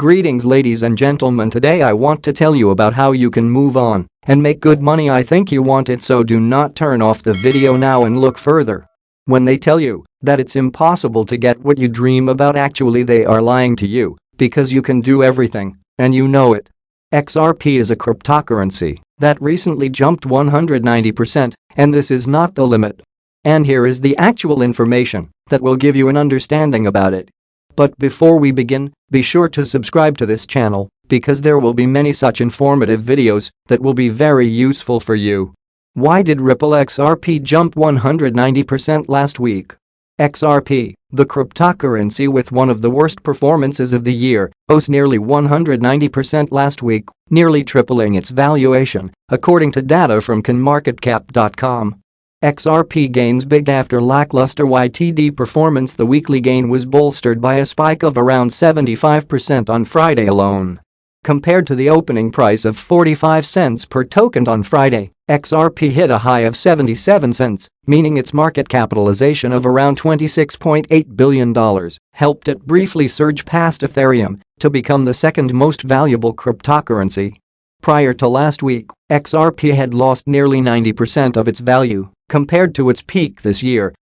Greetings ladies and gentlemen, today I want to tell you about how you can move on and make good money. I think you want it, so do not turn off the video now and look further. When they tell you that it's impossible to get what you dream about, actually they are lying to you, because you can do everything, and you know it. XRP is a cryptocurrency that recently jumped 190%, and this is not the limit. And here is the actual information that will give you an understanding about it. But before we begin, be sure to subscribe to this channel because there will be many such informative videos that will be very useful for you. Why did Ripple XRP jump 190% last week? XRP, the cryptocurrency with one of the worst performances of the year, rose nearly 190% last week, nearly tripling its valuation, according to data from CoinMarketCap.com. XRP gains big after lackluster YTD performance. The weekly gain was bolstered by a spike of around 75% on Friday alone. Compared to the opening price of 45 cents per token on Friday, XRP hit a high of 77 cents, meaning its market capitalization of around $26.8 billion helped it briefly surge past Ethereum to become the second most valuable cryptocurrency. Prior to last week, XRP had lost nearly 90% of its value compared to its peak this year.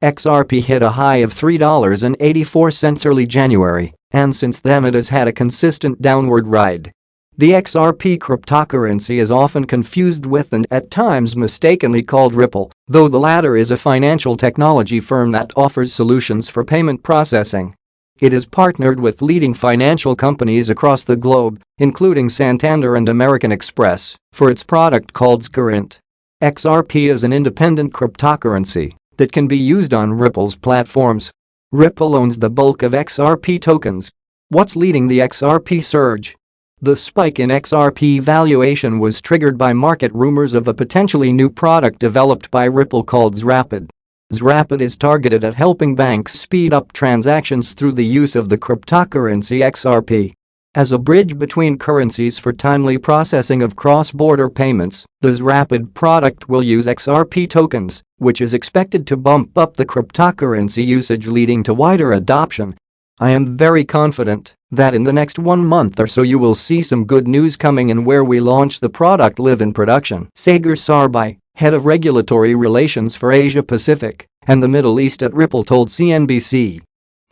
XRP hit a high of $3.84 early January, and since then it has had a consistent downward ride. The XRP cryptocurrency is often confused with and at times mistakenly called Ripple, though the latter is a financial technology firm that offers solutions for payment processing. It is partnered with leading financial companies across the globe, including Santander and American Express, for its product called Current. XRP is an independent cryptocurrency that can be used on Ripple's platforms. Ripple owns the bulk of XRP tokens. What's leading the XRP surge? The spike in XRP valuation was triggered by market rumors of a potentially new product developed by Ripple called XRP. XRP is targeted at helping banks speed up transactions through the use of the cryptocurrency XRP. As a bridge between currencies for timely processing of cross-border payments, the XRP product will use XRP tokens, which is expected to bump up the cryptocurrency usage, leading to wider adoption. I am very confident that in the next 1 month or so you will see some good news coming, and where we launch the product live in production. Sagar Sarbai, head of regulatory relations for Asia Pacific and the Middle East at Ripple, told CNBC.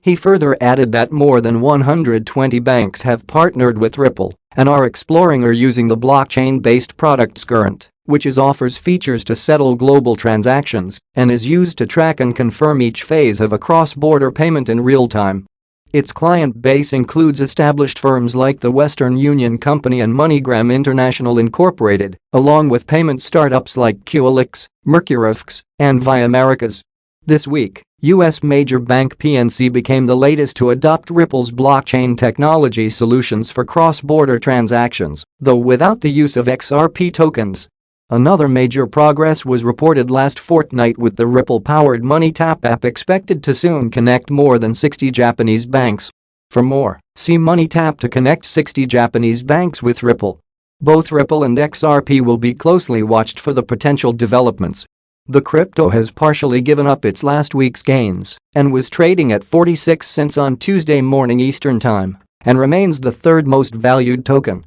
He further added that more than 120 banks have partnered with Ripple and are exploring or using the blockchain-based product Current, which offers features to settle global transactions and is used to track and confirm each phase of a cross-border payment in real time. Its client base includes established firms like the Western Union Company and MoneyGram International Incorporated, along with payment startups like QLX, Mercurifx, and Via Americas. This week, U.S. major bank PNC became the latest to adopt Ripple's blockchain technology solutions for cross-border transactions, though without the use of XRP tokens. Another major progress was reported last fortnight, with the Ripple-powered MoneyTap app expected to soon connect more than 60 Japanese banks. For more, see MoneyTap to connect 60 Japanese banks with Ripple. Both Ripple and XRP will be closely watched for the potential developments. The crypto has partially given up its last week's gains and was trading at 46 cents on Tuesday morning Eastern Time and remains the third most valued token.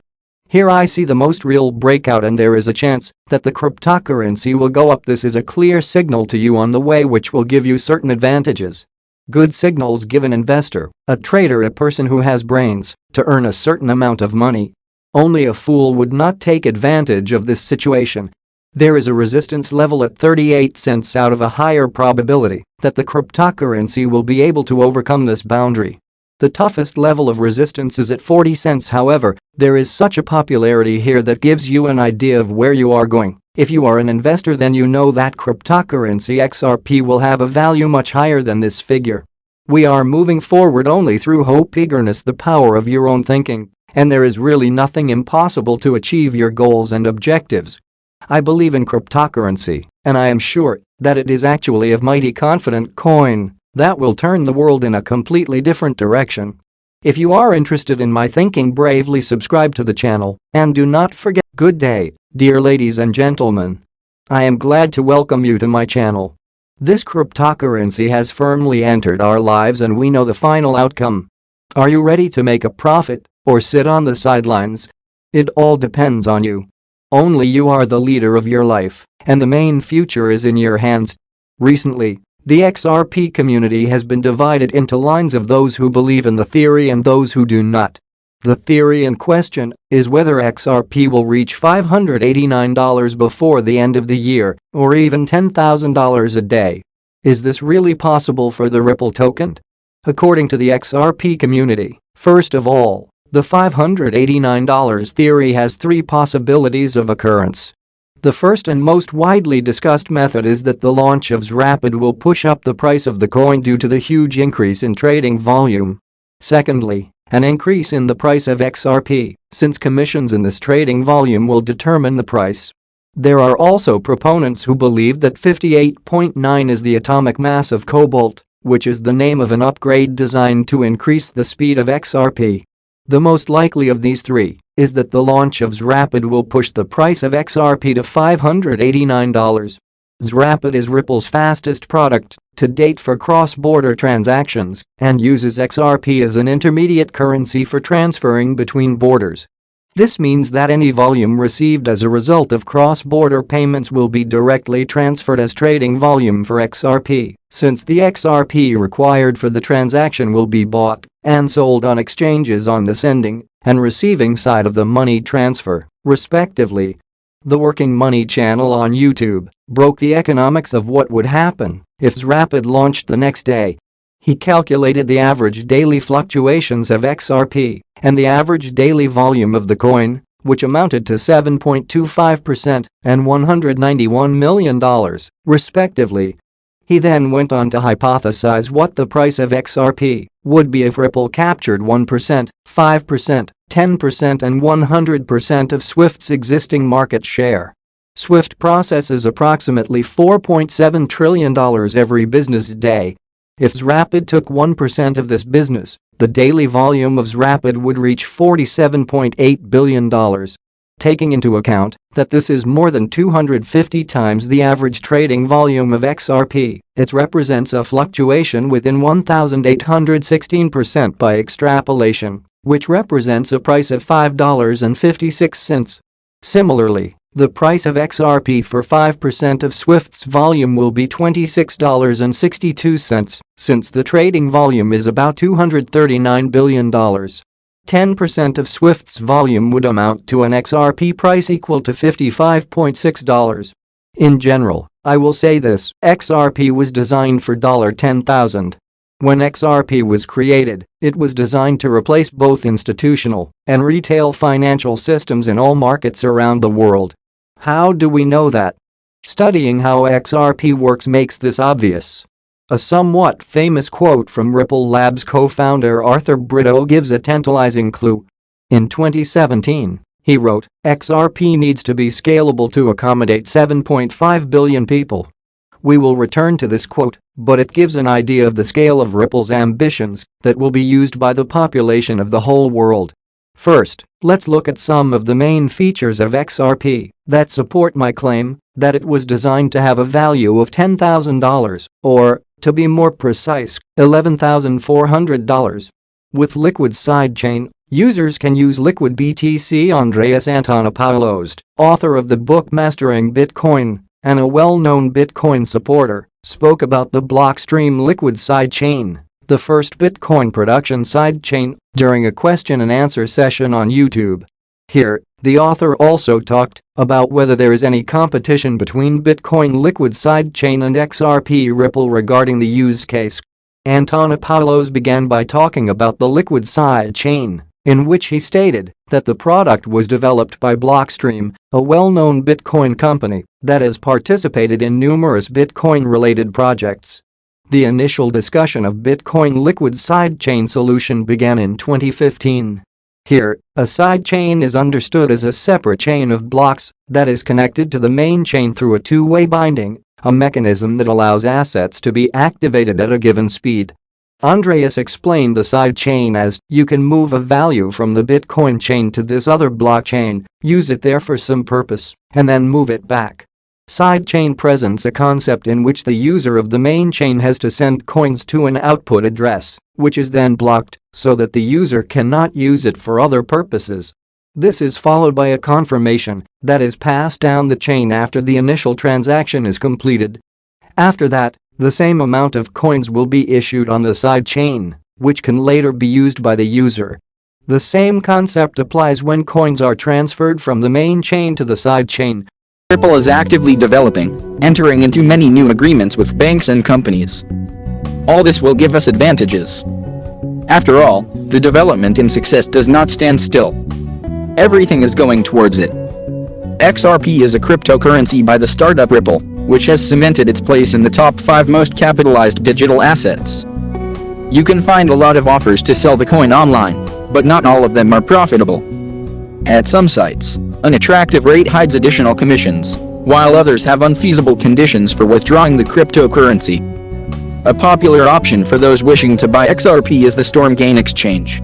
Here I see the most real breakout, and there is a chance that the cryptocurrency will go up. This is a clear signal to you on the way, which will give you certain advantages. Good signals give an investor, a trader, a person who has brains, to earn a certain amount of money. Only a fool would not take advantage of this situation. There is a resistance level at 38 cents out of a higher probability that the cryptocurrency will be able to overcome this boundary. The toughest level of resistance is at 40 cents. However, there is such a popularity here that gives you an idea of where you are going. If you are an investor, then you know that cryptocurrency XRP will have a value much higher than this figure. We are moving forward only through hope, eagerness, the power of your own thinking, and there is really nothing impossible to achieve your goals and objectives. I believe in cryptocurrency, and I am sure that it is actually a mighty confident coin that will turn the world in a completely different direction. If you are interested in my thinking, bravely subscribe to the channel and do not forget. Good day, dear ladies and gentlemen. I am glad to welcome you to my channel. This cryptocurrency has firmly entered our lives, and we know the final outcome. Are you ready to make a profit? or sit on the sidelines? It all depends on you. Only you are the leader of your life, and the main future is in your hands. Recently, the XRP community has been divided into lines of those who believe in the theory and those who do not. The theory in question is whether XRP will reach $589 before the end of the year, or even $10,000 a day. Is this really possible for the Ripple token? According to the XRP community, first of all, the $589 theory has three possibilities of occurrence. The first and most widely discussed method is that the launch of XRP will push up the price of the coin due to the huge increase in trading volume. Secondly, an increase in the price of XRP, since commissions in this trading volume will determine the price. There are also proponents who believe that 58.9 is the atomic mass of cobalt, which is the name of an upgrade designed to increase the speed of XRP. The most likely of these three is that the launch of XRP will push the price of XRP to $589. XRP is Ripple's fastest product to date for cross-border transactions and uses XRP as an intermediate currency for transferring between borders. This means that any volume received as a result of cross-border payments will be directly transferred as trading volume for XRP, since the XRP required for the transaction will be bought and sold on exchanges on the sending and receiving side of the money transfer, respectively. The Working Money channel on YouTube broke the economics of what would happen if XRP launched the next day. He calculated the average daily fluctuations of XRP and the average daily volume of the coin, which amounted to 7.25% and $191 million, respectively. He then went on to hypothesize what the price of XRP would be if Ripple captured 1%, 5%, 10% and 100% of Swift's existing market share. Swift processes approximately $4.7 trillion every business day. If XRP took 1% of this business, the daily volume of XRP would reach $47.8 billion. Taking into account that this is more than 250 times the average trading volume of XRP, it represents a fluctuation within 1,816% by extrapolation, which represents a price of $5.56. Similarly, the price of XRP for 5% of Swift's volume will be $26.62, since the trading volume is about $239 billion. 10% of Swift's volume would amount to an XRP price equal to $55.6. In general, I will say this, XRP was designed for $10,000. When XRP was created, it was designed to replace both institutional and retail financial systems in all markets around the world. How do we know that? Studying how XRP works makes this obvious. A somewhat famous quote from Ripple Labs co-founder Arthur Brito gives a tantalizing clue. In 2017, he wrote, "XRP needs to be scalable to accommodate 7.5 billion people." We will return to this quote, but it gives an idea of the scale of Ripple's ambitions that will be used by the population of the whole world. First, let's look at some of the main features of XRP that support my claim that it was designed to have a value of $10,000, or, to be more precise, $11,400. With Liquid sidechain, users can use Liquid BTC. Andreas Antonopoulos, author of the book Mastering Bitcoin and a well-known Bitcoin supporter, spoke about the Blockstream Liquid sidechain, the first Bitcoin production sidechain, during a question-and-answer session on YouTube. Here, the author also talked about whether there is any competition between Bitcoin Liquid sidechain and XRP Ripple regarding the use case. Antonopoulos began by talking about the Liquid sidechain, in which he stated that the product was developed by Blockstream, a well-known Bitcoin company that has participated in numerous Bitcoin-related projects. The initial discussion of Bitcoin Liquid sidechain solution began in 2015. Here, a sidechain is understood as a separate chain of blocks that is connected to the main chain through a two-way binding, a mechanism that allows assets to be activated at a given speed. Andreas explained the sidechain as, you can move a value from the Bitcoin chain to this other blockchain, use it there for some purpose, and then move it back. Sidechain presents a concept in which the user of the main chain has to send coins to an output address, which is then blocked so that the user cannot use it for other purposes. This is followed by a confirmation that is passed down the chain after the initial transaction is completed. After that, the same amount of coins will be issued on the sidechain, which can later be used by the user. The same concept applies when coins are transferred from the main chain to the sidechain. Ripple is actively developing, entering into many new agreements with banks and companies. All this will give us advantages. After all, the development in success does not stand still. Everything is going towards it. XRP is a cryptocurrency by the startup Ripple, which has cemented its place in the top 5 most capitalized digital assets. You can find a lot of offers to sell the coin online, but not all of them are profitable. At some sites, an attractive rate hides additional commissions, while others have unfeasible conditions for withdrawing the cryptocurrency. A popular option for those wishing to buy XRP is the Stormgain exchange.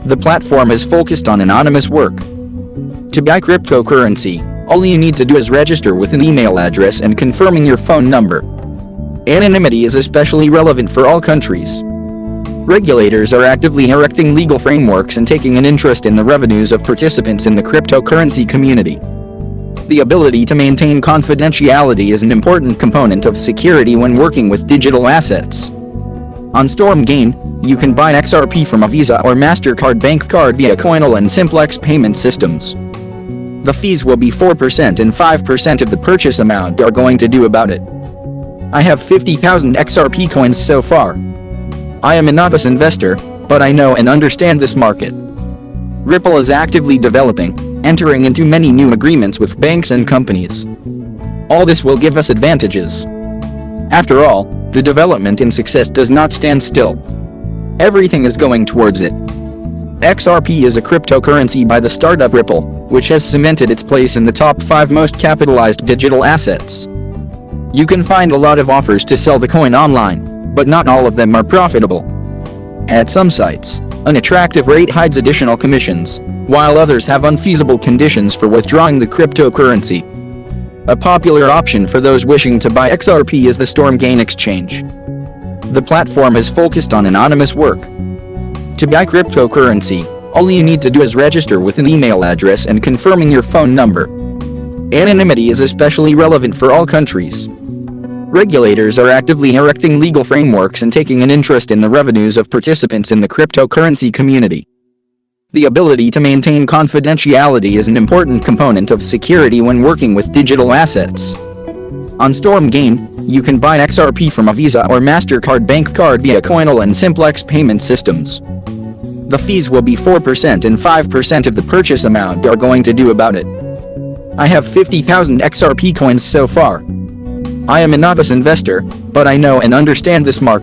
The platform is focused on anonymous work. To buy cryptocurrency, all you need to do is register with an email address and confirming your phone number. Anonymity is especially relevant for all countries. Regulators are actively erecting legal frameworks and taking an interest in the revenues of participants in the cryptocurrency community. The ability to maintain confidentiality is an important component of security when working with digital assets. On Stormgain, you can buy XRP from a Visa or MasterCard bank card via Coinal and Simplex payment systems. The fees will be 4% and 5% of the purchase amount are going to do about it. I have 50,000 XRP coins so far. I am a novice investor, but I know and understand this market. Ripple is actively developing, entering into many new agreements with banks and companies. All this will give us advantages. After all, the development in success does not stand still. Everything is going towards it. XRP is a cryptocurrency by the startup Ripple, which has cemented its place in the top 5 most capitalized digital assets. You can find a lot of offers to sell the coin online, but not all of them are profitable. At some sites, an attractive rate hides additional commissions, while others have unfeasible conditions for withdrawing the cryptocurrency. A popular option for those wishing to buy XRP is the Stormgain exchange. The platform is focused on anonymous work. To buy cryptocurrency, all you need to do is register with an email address and confirming your phone number. Anonymity is especially relevant for all countries. Regulators are actively erecting legal frameworks and taking an interest in the revenues of participants in the cryptocurrency community. The ability to maintain confidentiality is an important component of security when working with digital assets. On Stormgain, you can buy XRP from a Visa or MasterCard bank card via Coinal and Simplex payment systems. The fees will be 4% and 5% of the purchase amount are going to do about it. I have 50,000 XRP coins so far. I am a novice investor, but I know and understand this market.